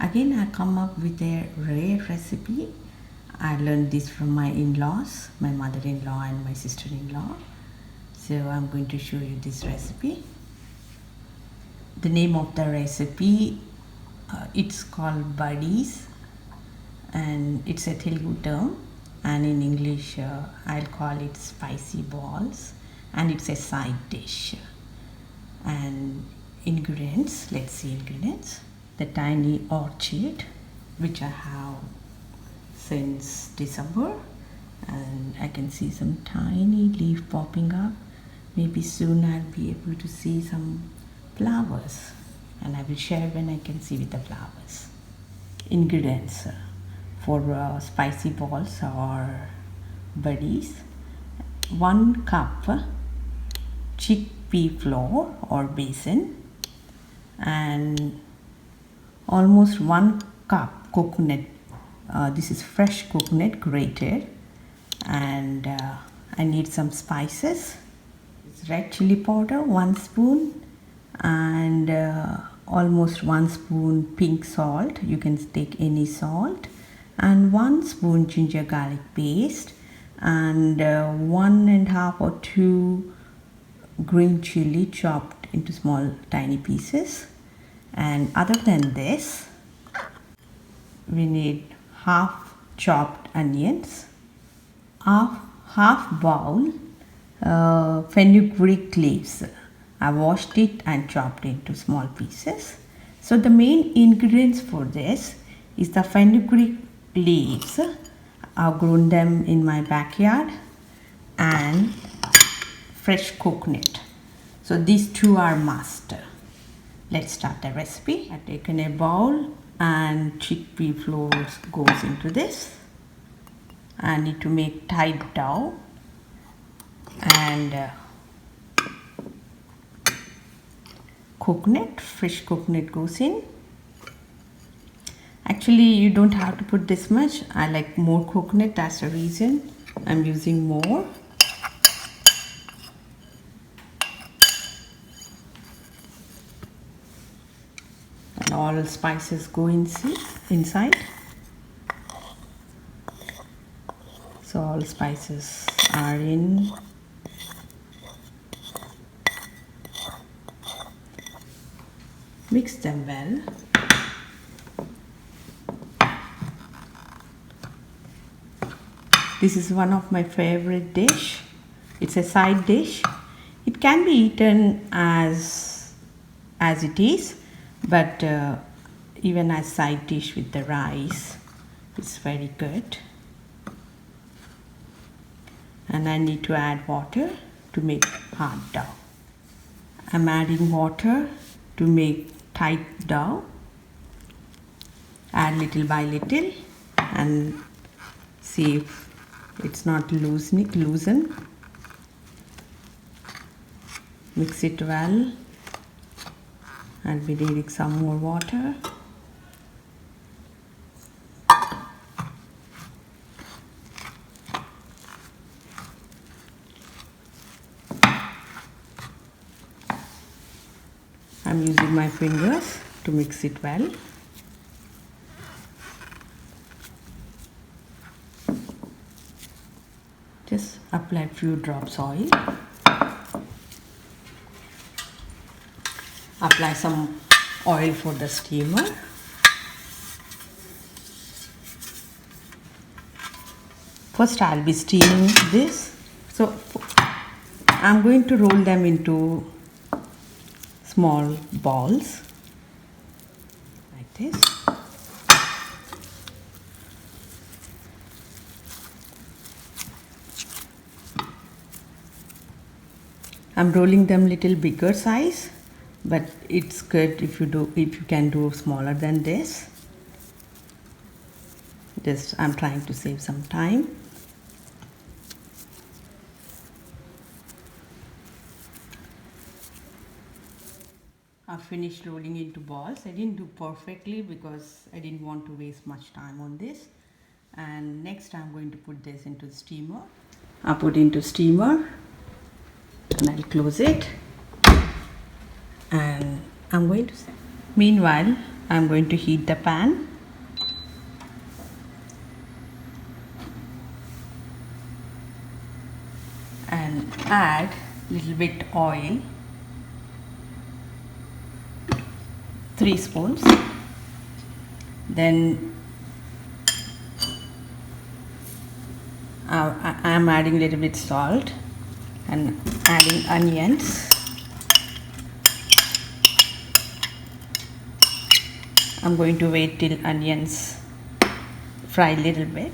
Again, I come up with a rare recipe. I learned this from my in-laws, my mother-in-law and my sister-in-law. So I'm going to show you this recipe. The name of the recipe, it's called Badis, and it's a Telugu term, and in English I'll call it spicy balls, and it's a side dish. And ingredients, let's see ingredients. The tiny orchid which I have since December, and I can see some tiny leaf popping up. Maybe soon I'll be able to see some flowers, and I will share when I can see with the flowers. Ingredients for spicy balls or buddies: 1 cup chickpea flour or besan, and almost 1 cup coconut. This is fresh coconut grated, and I need some spices. It's red chilli powder 1 spoon, and almost 1 spoon pink salt. You can take any salt, and 1 spoon ginger garlic paste, and 1.5 or 2 green chilli chopped into small tiny pieces. And other than this, we need half chopped onions, half bowl fenugreek leaves. I washed it and chopped into small pieces. So the main ingredients for this is the fenugreek leaves. I've grown them in my backyard, and fresh coconut. So these two are must. Let's start the recipe. I've taken a bowl and chickpea flour goes into this. I need to make tight dough, and coconut, fresh coconut goes in. Actually, you don't have to put this much. I like more coconut, that's the reason I'm using more. And all spices go inside. So all spices are in. Mix them well. This is one of my favorite dish. It's a side dish. It can be eaten as it is, but even as side dish with the rice, it's very good. And I need to add water to make hard dough. I'm adding water to make tight dough. Add little by little and see if it's not loosen. Mix it well. I'll be needing some more water. I'm using my fingers to mix it well. Just apply a few drops oil. Apply some oil for the steamer. First I'll be steaming this. So I'm going to roll them into small balls like this. I'm rolling them little bigger size, but it's good if you can do smaller than this. I'm trying to save some time. I finished rolling into balls. I didn't do perfectly because I didn't want to waste much time on this. And next I'm going to put this into the steamer. I put into steamer and I'll close it. And I'm going to, meanwhile, I'm going to heat the pan. And add little bit oil, 3 spoons. Then I'm adding little bit salt and adding onions. I'm going to wait till onions fry a little bit.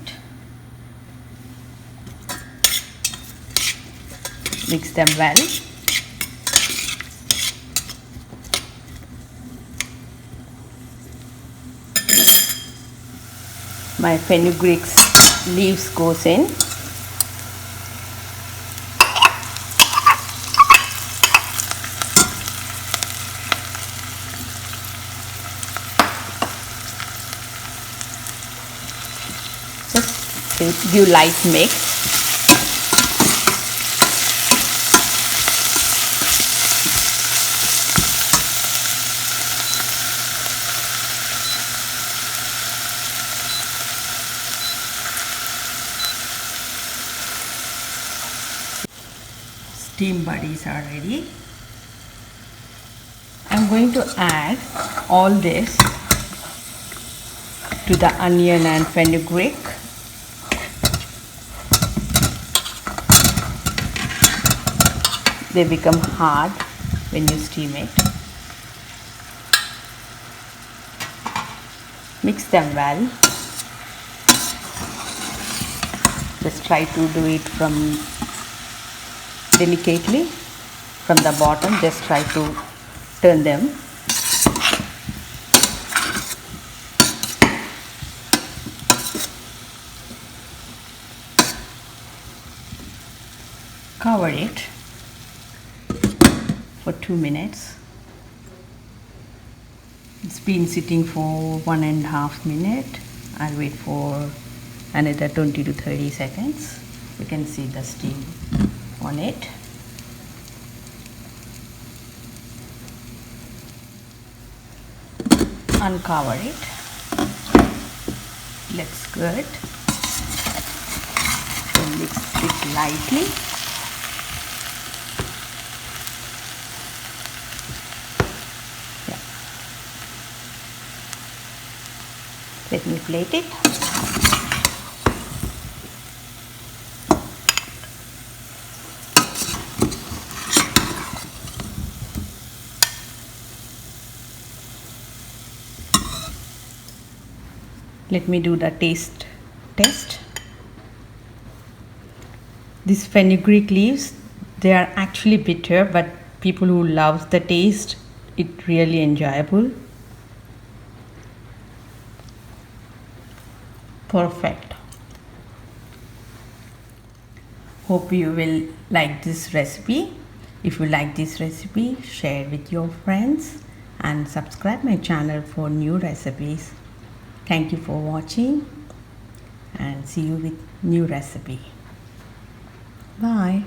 Mix them well. My fenugreek leaves goes in. Just give light mix. Steam buddies are ready. I'm going to add all this to the onion and fenugreek. They become hard when you steam it. Mix them well. Just try to do it from delicately from the bottom. Just try to turn them. Cover it for 2 minutes. It's been sitting for 1.5 minutes. I'll wait for another 20 to 30 seconds. You can see the steam on it. Uncover it. Looks good. So mix it lightly. Yeah. Let me plate it. Let me do the taste test. These fenugreek leaves, they are actually bitter, but people who love the taste, it really enjoyable. Perfect. Hope you will like this recipe. If you like this recipe, share with your friends and subscribe my channel for new recipes. Thank you for watching and see you with new recipe. Bye.